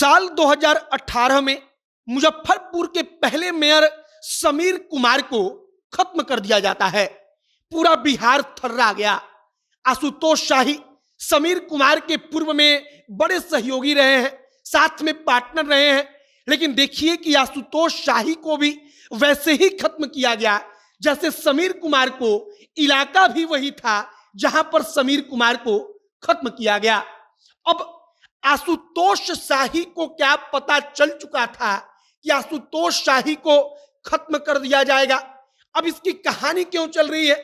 साल 2018 में मुजफ्फरपुर के पहले मेयर समीर कुमार को खत्म कर दिया जाता है। पूरा बिहार थर्रा गया। आशुतोष शाही समीर कुमार के पूर्व में बड़े सहयोगी रहे हैं, साथ में पार्टनर रहे हैं, लेकिन देखिए कि आशुतोष शाही को भी वैसे ही खत्म किया गया जैसे समीर कुमार को। इलाका भी वही था जहां पर समीर कुमार को खत्म किया गया। अब आशुतोष शाही को क्या पता चल चुका था कि आशुतोष शाही को खत्म कर दिया जाएगा। अब इसकी कहानी क्यों चल रही है?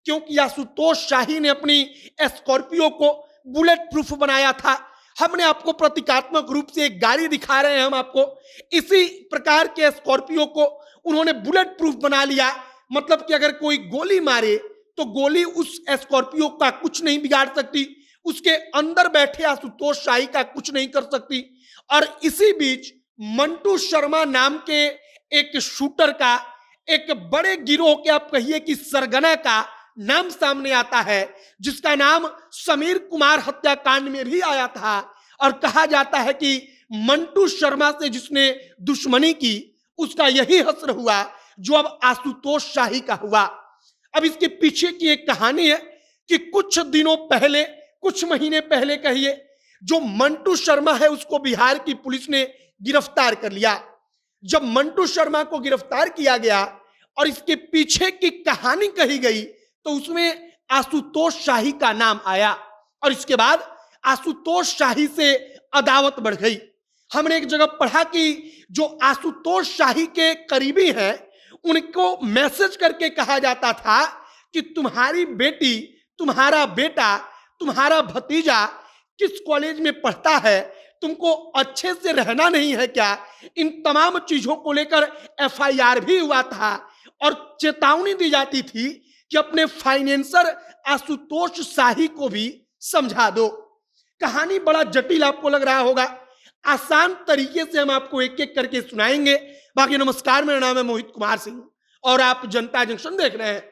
क्योंकि आशुतोष शाही ने अपनी स्कॉर्पियो को बुलेट प्रूफ बनाया था। हमने आपको प्रतीकात्मक रूप से एक गाड़ी दिखा रहे हैं, हम आपको इसी प्रकार के स्कॉर्पियो को उन्होंने बुलेट प्रूफ बना लिया। मतलब कि अगर कोई गोली मारे तो गोली उस स्कॉर्पियो का कुछ नहीं बिगाड़ सकती, उसके अंदर बैठे आशुतोष शाही का कुछ नहीं कर सकती। और इसी बीच मंटू शर्मा नाम के एक शूटर का, एक बड़े गिरोह के आप कहिए कि सरगना का नाम सामने आता है, जिसका नाम समीर कुमार हत्याकांड में भी आया था। और कहा जाता है कि मंटू शर्मा से जिसने दुश्मनी की उसका यही हश्र हुआ जो अब आशुतोष शाही का हुआ। अब इसके पीछे की एक कहानी है कि कुछ दिनों पहले, कुछ महीने पहले कहिए, जो मंटू शर्मा है उसको बिहार की पुलिस ने गिरफ्तार कर लिया। जब मंटू शर्मा को गिरफ्तार किया गया और इसके पीछे की कहानी कही गई तो उसमें आशुतोष शाही का नाम आया और इसके बाद आशुतोष शाही से अदावत बढ़ गई। हमने एक जगह पढ़ा कि जो आशुतोष शाही के करीबी हैं उनको मैसेज करके कहा जाता था कि तुम्हारी बेटी, तुम्हारा बेटा, तुम्हारा भतीजा किस कॉलेज में पढ़ता है, तुमको अच्छे से रहना नहीं है क्या? इन तमाम चीजों को लेकर एफआईआर भी हुआ था और चेतावनी दी जाती थी कि अपने फाइनेंसर आशुतोष शाही को भी समझा दो। कहानी बड़ा जटिल आपको लग रहा होगा, आसान तरीके से हम आपको एक एक करके सुनाएंगे। बाकी नमस्कार, मेरा नाम है मोहित कुमार सिंह और आप जनता जंक्शन देख रहे हैं।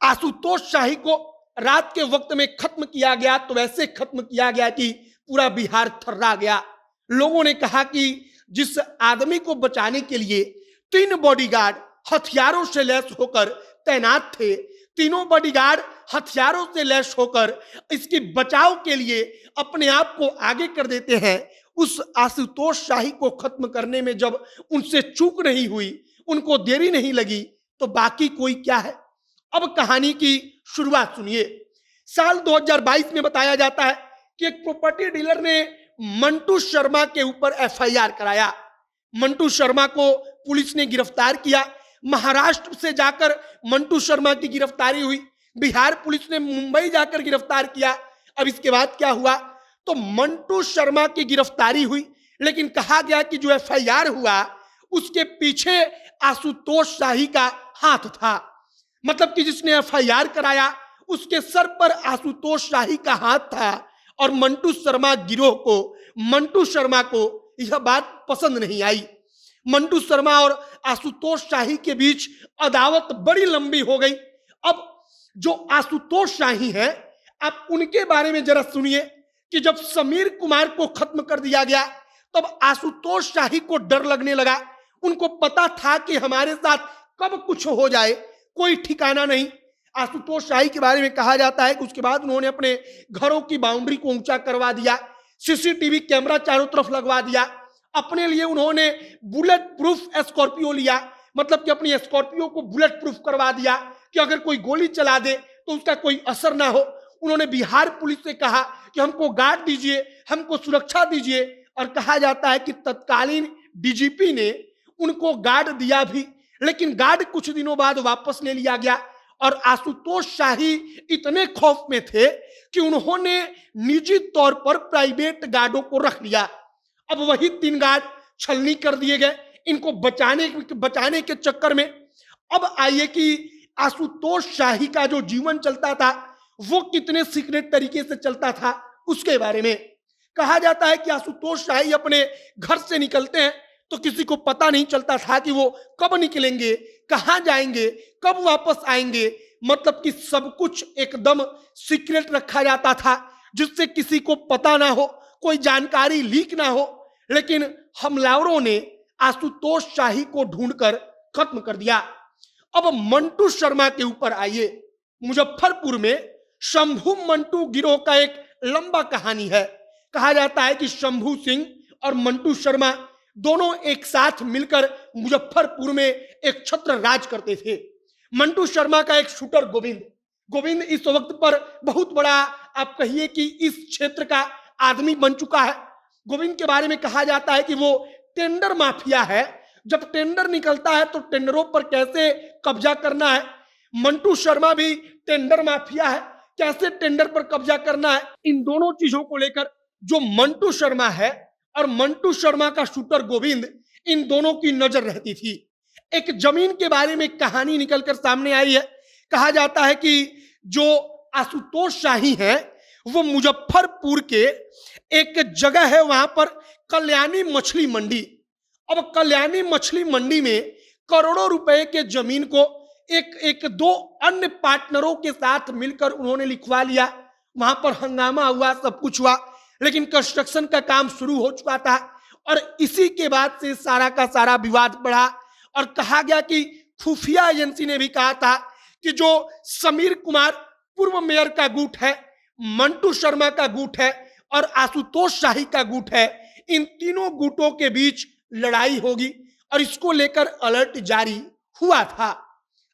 आशुतोष शाही को रात के वक्त में खत्म किया गया तो वैसे खत्म किया गया कि पूरा बिहार थर्रा गया। लोगों ने कहा कि जिस आदमी को बचाने के लिए 3 बॉडीगार्ड हथियारों से लैस होकर तैनात थे, तीनों बॉडीगार्ड हथियारों से लैस होकर इसके बचाव के लिए अपने आप को आगे कर देते हैं, उस आशुतोष शाही को खत्म करने में जब उनसे चूक नहीं हुई, उनको देरी नहीं लगी, तो बाकी कोई क्या है। अब कहानी की शुरुआत सुनिए। साल 2022 में बताया जाता है कि एक प्रॉपर्टी डीलर ने मंटू शर्मा के ऊपर एफआईआर कराया। मंटू शर्मा को पुलिस ने गिरफ्तार किया। महाराष्ट्र से जाकर मंटू शर्मा की गिरफ्तारी हुई, बिहार पुलिस ने मुंबई जाकर गिरफ्तार किया। अब इसके बाद क्या हुआ, तो मंटू शर्मा की गिरफ्तारी हुई, लेकिन कहा गया कि जो एफआईआर हुआ उसके पीछे आशुतोष शाही का हाथ था। मतलब कि जिसने एफआईआर कराया उसके सर पर आशुतोष शाही का हाथ था और मंटू शर्मा गिरोह को, मंटू शर्मा को यह बात पसंद नहीं आई। मंटू शर्मा और आशुतोष शाही के बीच अदावत बड़ी लंबी हो गई। अब जो आशुतोष शाही हैं, आप उनके बारे में जरा सुनिए कि जब समीर कुमार को खत्म कर दिया गया तब आशुतोष शाही को डर लगने लगा। उनको पता था कि हमारे साथ कब कुछ हो जाए, कोई ठिकाना नहीं। आशुतोष शाही के बारे में कहा जाता है कि उसके बाद उन्होंने अपने घरों की बाउंड्री को ऊंचा करवा दिया, सीसीटीवी कैमरा चारों तरफ लगवा दिया। अपने लिए उन्होंने बुलेट प्रूफ स्कॉर्पियो लिया, मतलब कि अपनी स्कॉर्पियो को बुलेट प्रूफ करवा दिया कि अगर कोई गोली चला दे तो उसका कोई असर ना हो। उन्होंने बिहार पुलिस से कहा कि हमको गार्ड दीजिए, हमको सुरक्षा दीजिए, और कहा जाता है कि तत्कालीन डीजीपी ने उनको गार्ड दिया भी, लेकिन गार्ड कुछ दिनों बाद वापस ले लिया गया। और आशुतोष शाही इतने खौफ में थे कि उन्होंने निजी तौर पर प्राइवेट गार्डों को रख लिया। अब वही 3 गार्ड छलनी कर दिए गए इनको बचाने के चक्कर में। अब आइए कि आशुतोष शाही का जो जीवन चलता था वो कितने सीक्रेट तरीके से चलता था उसके बारे में कहा जाता है कि आशुतोष शाही अपने घर से निकलते हैं तो किसी को पता नहीं चलता था कि वो कब निकलेंगे, कहां जाएंगे, कब वापस आएंगे। मतलब कि सब कुछ एकदम सीक्रेट रखा जाता था जिससे किसी को पता ना हो, कोई जानकारी लीक ना हो, लेकिन हमलावरों ने आशुतोष शाही को ढूंढकर खत्म कर दिया। अब मंटू शर्मा के ऊपर आइए। मुजफ्फरपुर में शंभू मंटू गिरोह का एक लंबा कहानी है। कहा जाता है कि शंभू सिंह और मंटू शर्मा दोनों एक साथ मिलकर मुजफ्फरपुर में एक छत्र राज करते थे। मंटू शर्मा का एक शूटर गोविंद इस वक्त पर बहुत बड़ा, आप कहिए कि इस क्षेत्र का आदमी बन चुका है। गोविंद के बारे में कहा जाता है कि वो टेंडर माफिया है। जब टेंडर निकलता है तो टेंडरों पर कैसे कब्जा करना है। मंटू शर्मा भी टेंडर माफिया है, कैसे टेंडर पर कब्जा करना है। इन दोनों चीजों को लेकर जो मंटू शर्मा है और मंटू शर्मा का शूटर गोविंद, इन दोनों की नजर रहती थी। एक जमीन के बारे में कहानी निकलकर सामने आई है। कहा जाता है कि जो आशुतोष शाही हैं वो मुजफ्फरपुर के एक जगह है, वहां पर कल्याणी मछली मंडी। अब कल्याणी मछली मंडी में करोड़ों रुपए के जमीन को एक दो अन्य पार्टनरों के साथ मिलकर उन्होंने लिखवा लिया। वहां पर हंगामा हुआ, सब कुछ हुआ, लेकिन कंस्ट्रक्शन का काम शुरू हो चुका था और इसी के बाद से सारा का सारा विवाद बढ़ा और कहा गया कि खुफिया एजेंसी ने भी कहा था कि जो समीर कुमार पूर्व मेयर का गुट है, मंटू शर्मा का गुट है और आशुतोष शाही का गुट है, इन तीनों गुटों के बीच लड़ाई होगी और इसको लेकर अलर्ट जारी हुआ था।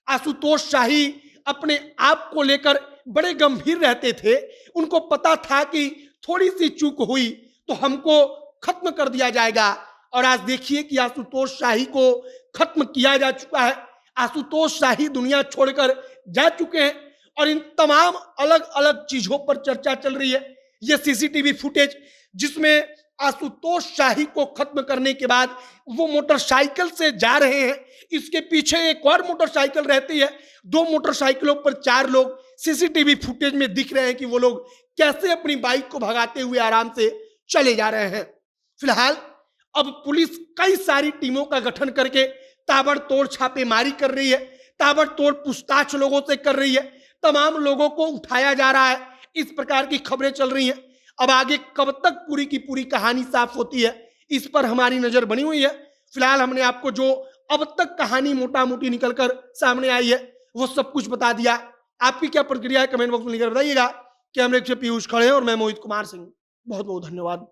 आशुतोष शाही अपने आप को लेकर बड़े गंभीर रहते थे। उनको पता था कि थोड़ी सी चूक हुई तो हमको खत्म कर दिया जाएगा और आज देखिए कि आशुतोष शाही को खत्म किया जा चुका है। आशुतोष शाही दुनिया छोड़कर जा चुके हैं और इन तमाम अलग अलग चीजों पर चर्चा चल रही है। ये सीसीटीवी फुटेज जिसमें आशुतोष शाही को खत्म करने के बाद वो मोटरसाइकिल से जा रहे हैं, इसके पीछे एक और मोटरसाइकिल रहती है, 2 मोटरसाइकिलों पर 4 लोग सीसीटीवी फुटेज में दिख रहे हैं कि वो लोग कैसे अपनी बाइक को भगाते हुए आराम से चले जा रहे हैं। फिलहाल अब पुलिस कई सारी टीमों का गठन करके ताबड़तोड़ छापेमारी कर रही है, ताबड़तोड़ पूछताछ लोगों से कर रही है, तमाम लोगों को उठाया जा रहा है। इस प्रकार की खबरें चल रही हैं। अब आगे कब तक पूरी की पूरी कहानी साफ होती है, इस पर हमारी नजर बनी हुई है। फिलहाल हमने आपको जो अब तक कहानी मोटा मोटी निकलकर सामने आई है वो सब कुछ बता दिया। आपकी क्या प्रतिक्रिया है कमेंट बॉक्स में लिखकर बताइएगा। कैमरे से पीयूष खड़े और मैं मोहित कुमार सिंह, बहुत बहुत धन्यवाद।